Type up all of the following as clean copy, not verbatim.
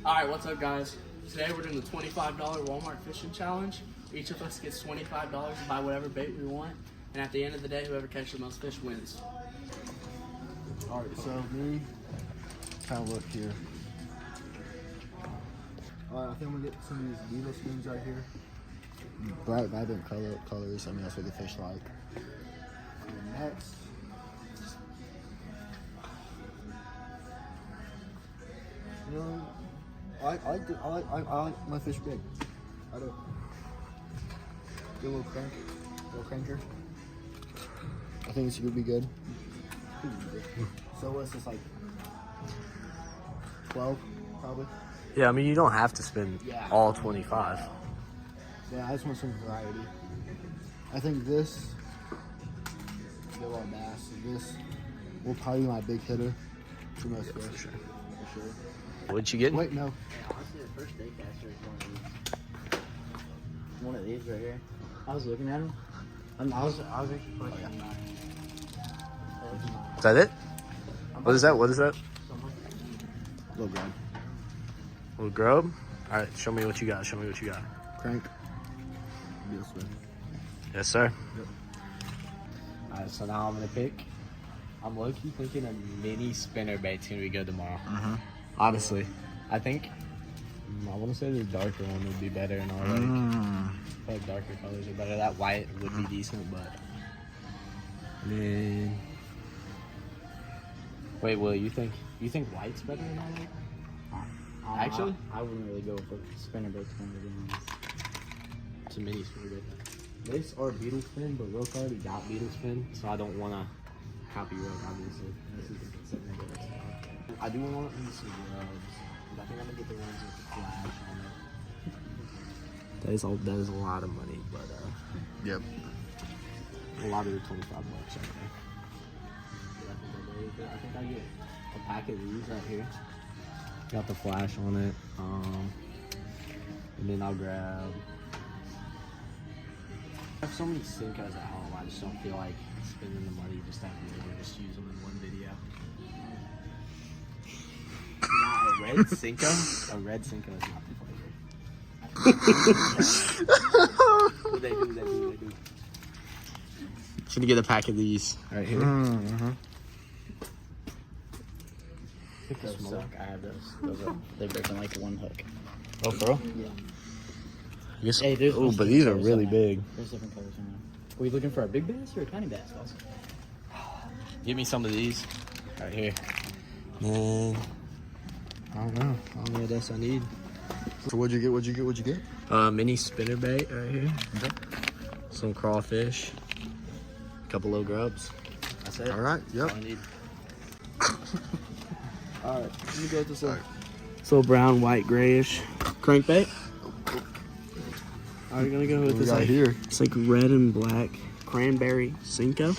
Alright, what's up guys? Today we're doing the $25 Walmart fishing challenge. Each of us gets $25 to buy whatever bait we want. And at the end of the day, whoever catches the most fish wins. Alright, so me, kind of look here. Alright, I think I'm gonna get some of these beetle spoons right here. Bright, vibrant colors. I mean, that's what the fish like. And next, you know, I like my fish big. I do. Get a little cranker. I think it's gonna be good. So what's this, like 12 probably? Yeah, I mean, you don't have to spend all 25. Yeah, I just want some variety. I think this, get a lot of bass. This will probably be my big hitter for most fish. For sure. What'd you get? Wait, no. Yeah, honestly, the first bait caster is one of these right here. I was looking at him. I was actually pushing. Is that it? What is that? Little grab. Little grub? All right, show me what you got. Crank. Beetle spoon. Yes, sir. Alright, so now I'm gonna pick. I'm low-key thinking a mini spinner bait's gonna be good tomorrow. Honestly, I think I want to say the darker one would be better and all that. I feel like darker colors are better. That white would be decent, but man. Wait, Will, you think white's better than all that? Actually, I wouldn't really go for spinner baits one to be honest. It's a mini spinner bait. This or beetle spin, but Ruch already got beetle spin, so I don't want to copy Ruch, obviously. This is a spinner bait. I do want some gloves. I think I'm gonna get the ones with the flash on it. That is a lot of money, but Yep. a lot of the $25 right there. I think I get a pack of these right here. Got the flash on it. And then I'll grab. I have so many Sinkos at home. I just don't feel like spending the money just to have to just use them in one video. Not a red Sinko? A red Sinko is not the flavor. What they do. Should get a pack of these right here. Those suck. I have those. They break in like one hook. Oh, for real? Yeah. Yes. Hey, Oh, but these are really big. There's different colors in there. Were you looking for a big bass or a tiny bass, boss? Give me some of these right here. Man, I don't know what else I need. So what'd you get? Mini spinner bait right here. Okay. Some crawfish. A couple little grubs. That's it. All right. Yep. That's all I need. All right. Let me go with this. This little brown, white, grayish crankbait. Are you gonna go with this? Right here. It's like red and black cranberry Sinko.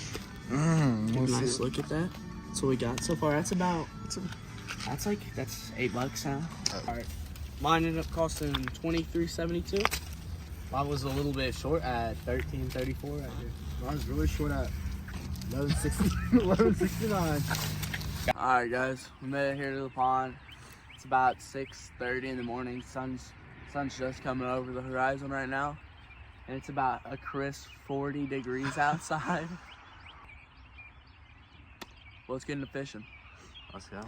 Take a Let's nice see. look at that. That's what we got so far. That's $8 now. All right, mine ended up costing $23.72. I was a little bit short at $13.34 right here. I was really short at 11.69. All right, guys, we made it here to the pond. It's about 6:30 in the morning. Sun's just coming over the horizon right now, and it's about a crisp 40 degrees outside. Let's get into fishing. Let's go.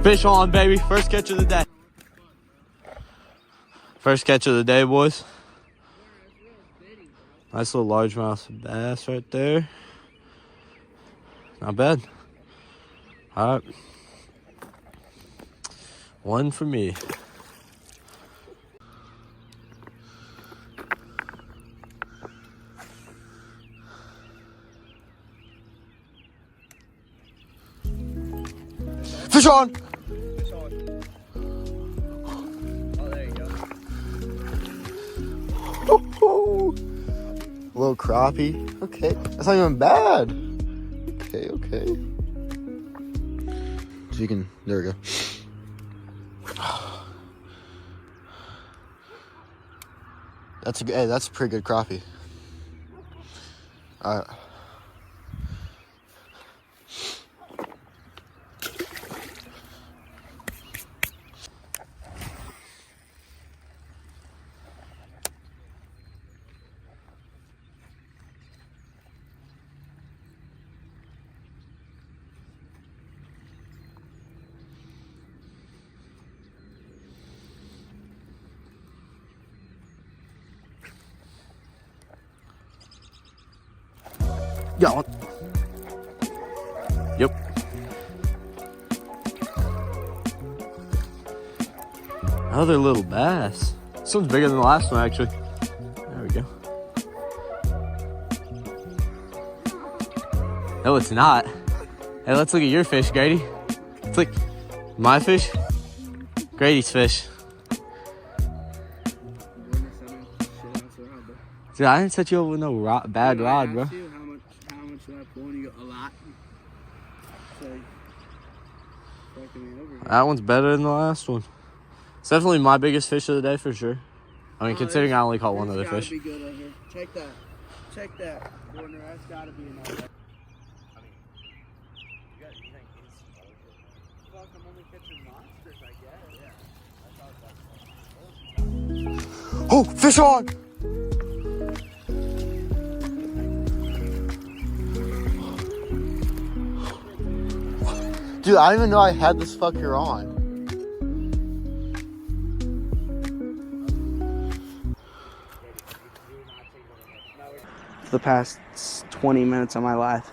Fish on, baby. First catch of the day. First catch of the day, boys. Nice little largemouth bass right there. Not bad. All right. One for me. Fish on! Fish on. Oh, there you go. Oh, little crappie. Okay, that's not even bad. Okay, okay. So you can, there we go. That's a good, hey, that's a pretty good crappie. All right. Got one. Yep. Another little bass. This one's bigger than the last one, actually. There we go. No, it's not. Hey, let's look at your fish, Grady. It's like my fish, Grady's fish. Dude, I didn't set you up with no bad rod, bro. How much do I pull? And you go, a lot. So, fucking me over here. That one's better than the last one. It's definitely my biggest fish of the day for sure. I mean, considering I only caught one other fish. Be good over here. Check that. Check that. Corner. That's gotta be enough. I mean, you think he's fuck, I'm only catching monsters, I guess. Yeah. Oh, fish on! Dude, I didn't even know I had this fucker on. The past 20 minutes of my life,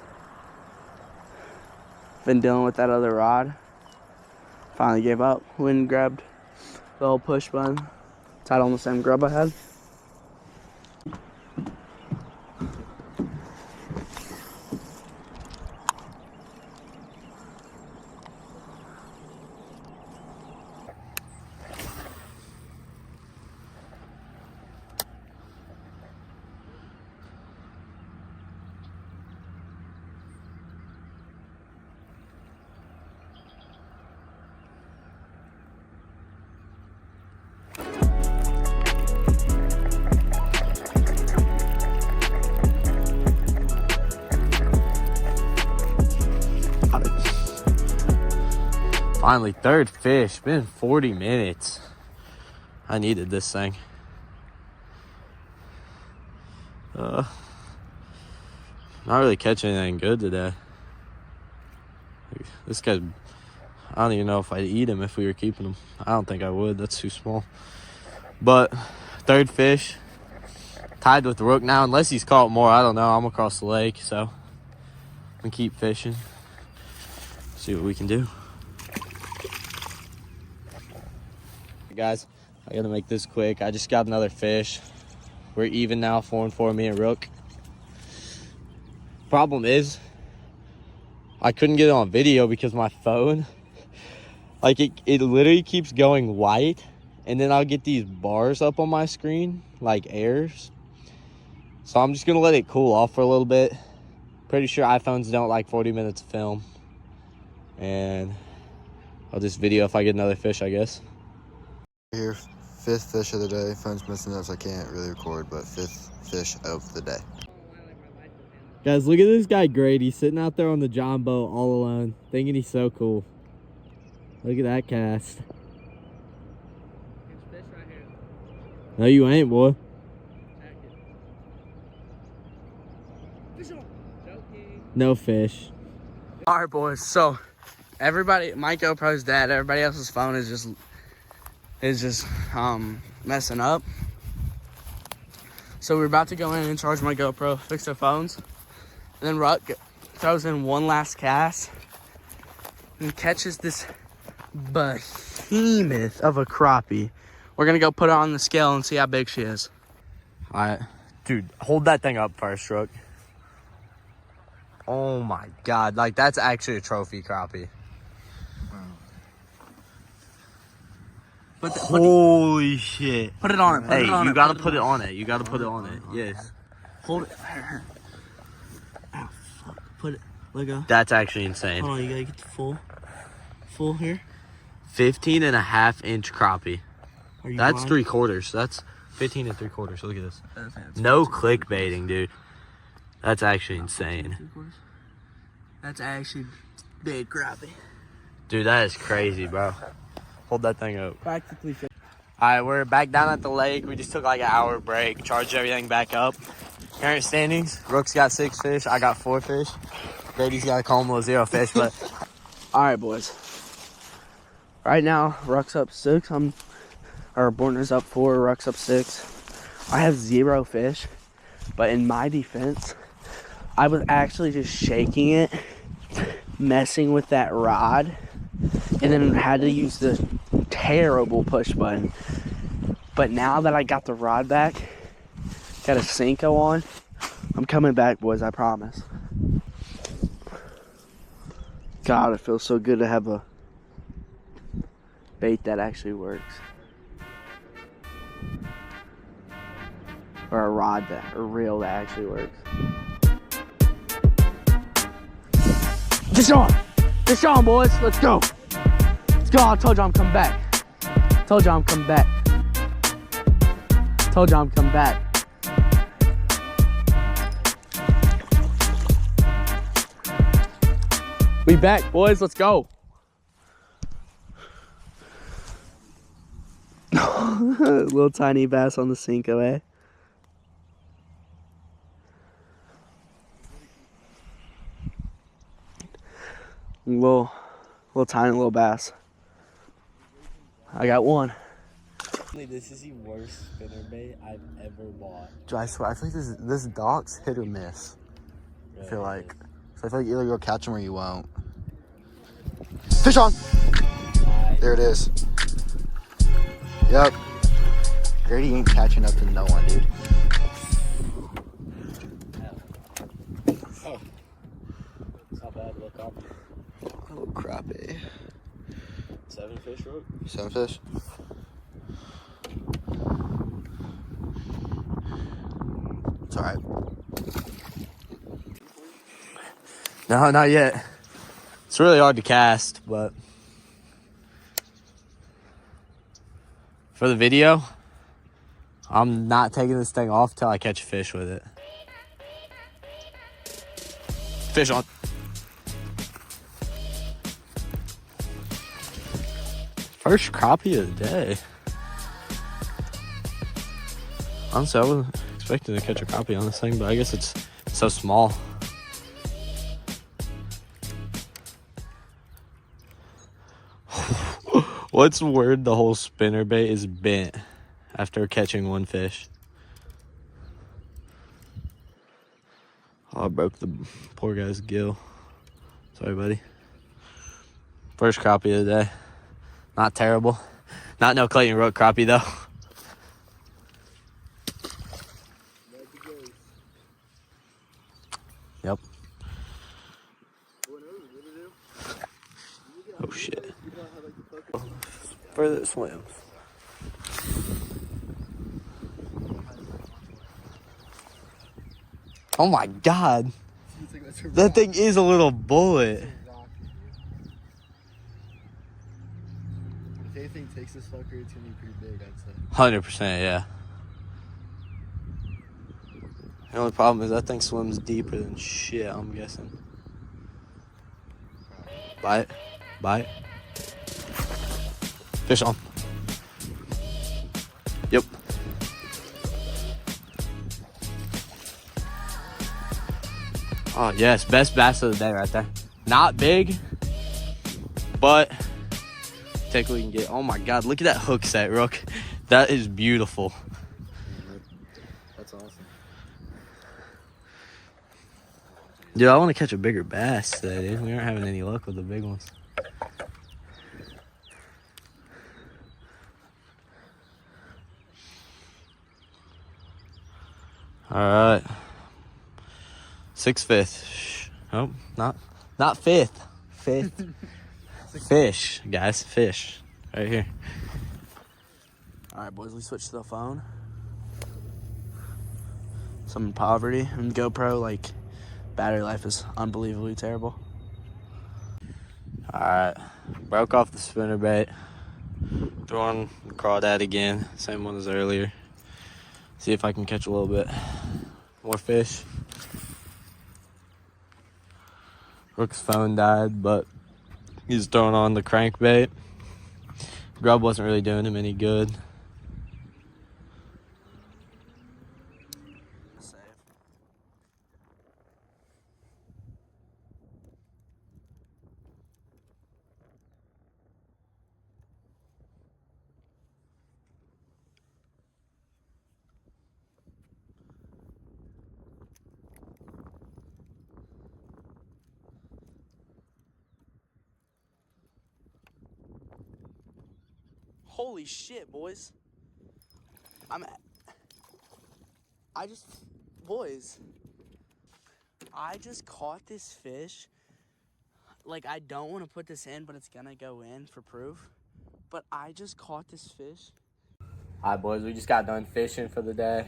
been dealing with that other rod. Finally gave up. Went and grabbed the old push button, tied on the same grub I had. Finally, third fish. Been 40 minutes. I needed this thing. Not really catching anything good today. This guy, I don't even know if I'd eat him if we were keeping him. I don't think I would. That's too small. But third fish. Tied with Ruch now. Unless he's caught more, I don't know. I'm across the lake, so I'm gonna keep fishing. See what we can do. Guys, I gotta make this quick. I just got another fish. We're even now, 4-4, me and Ruch. Problem is, I couldn't get it on video because my phone, like it literally keeps going white, and then I'll get these bars up on my screen, like errors. So I'm just gonna let it cool off for a little bit. Pretty sure iPhones don't like 40 minutes of film. And I'll just video if I get another fish, I guess. Here, fifth fish of the day. Phone's messing up, so I can't really record, but fifth fish of the day. Guys, look at this guy Grady sitting out there on the John boat all alone, thinking he's so cool. Look at that cast. There's fish right here. No, you ain't, boy. Check it. Fish on. Joking. No fish. All right, boys. So everybody, my GoPro's dead. Everybody else's phone is just messing up. So we're about to go in and charge my GoPro, fix their phones. And then Ruch throws in one last cast and catches this behemoth of a crappie. We're gonna go put her on the scale and see how big she is. All right. Dude, hold that thing up first, Ruch. Oh my God, like that's actually a trophy crappie. Wow. Holy shit. Put it on it. Hey, you gotta put it on it. You gotta put it on it. Yes. Hold it. Oh, fuck. Put it. Let go. That's actually insane. Hold on, you gotta get the full here. 15.5-inch crappie. That's blind? 3/4. That's 15 3/4. Look at this. No clickbaiting, dude. That's actually insane. That's actually big crappie. Dude, that is crazy, bro. Hold that thing up. Practically fit. All right, we're back down at the lake. We just took like an hour break, charged everything back up. Current standings: Rook's got 6 fish, I got 4 fish. Grady's got a calm with 0 fish, but all right, boys. Right now, Ruck's up 6. Bortner's up 4. Ruck's up 6. I have 0 fish, but in my defense, I was actually just shaking it, messing with that rod, and then had to use the terrible push button. But now that I got the rod back, got a Cinco on, I'm coming back, boys, I promise. God, it feels so good to have a bait that actually works. Or a reel that actually works. Fish on, boys. Let's go. Let's go. I told you I'm coming back. Told you I'm coming back. Told you I'm coming back. We back, boys. Let's go. Little tiny bass on the Cinco, eh? Little tiny little bass. I got one. this is the worst spinnerbait I've ever bought. Dude, I swear, I feel like this dock's hit or miss. I feel like. So I feel like either you'll catch them or you won't. Fish on! There it is. Yep. Grady ain't catching up to no one, dude. Oh. It's not bad, look up. A little crappie. 7 fish, Rook? 7 fish. It's alright. No, not yet. It's really hard to cast, but for the video, I'm not taking this thing off till I catch a fish with it. Fish on. First crappie of the day. Honestly, I wasn't expecting to catch a crappie on this thing, but I guess it's so small. What's word the whole spinnerbait is bent after catching one fish? Oh, I broke the poor guy's gill. Sorry, buddy. First crappie of the day. Not terrible. Not no Clayton Rook crappie, though. Yep. Oh, shit. Further it swims. Oh my god. That thing is a little bullet. If anything takes this fucker, it's gonna be pretty big, I'd say. 100%, yeah. The only problem is that thing swims deeper than shit, I'm guessing. Bite. Bite. Fish on. Yep. Oh, yes. Best bass of the day right there. Not big, but take what you can get. Oh, my God. Look at that hook set, Rook. That is beautiful. That's awesome. Dude, I want to catch a bigger bass today, dude. We aren't having any luck with the big ones. All right. 6th fish. Oh, not 5th. 5th. Fish, guys. Fish. Right here. All right, boys, we switched to the phone. Some poverty and GoPro, like, battery life is unbelievably terrible. All right, broke off the spinnerbait. Throwing the crawdad again, same one as earlier. See if I can catch a little bit more fish. Rook's phone died, but he's throwing on the crankbait. Grub wasn't really doing him any good. Save. Holy shit, boys. Boys, I just caught this fish. Like, I don't want to put this in, but it's gonna go in for proof. But I just caught this fish. All right, boys, we just got done fishing for the day.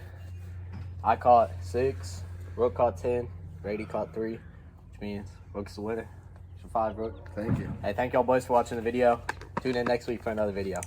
I caught 6, Rook caught 10, Grady caught 3, which means Rook's the winner. So 5, Rook. Thank you. Hey, thank y'all boys for watching the video. Tune in next week for another video.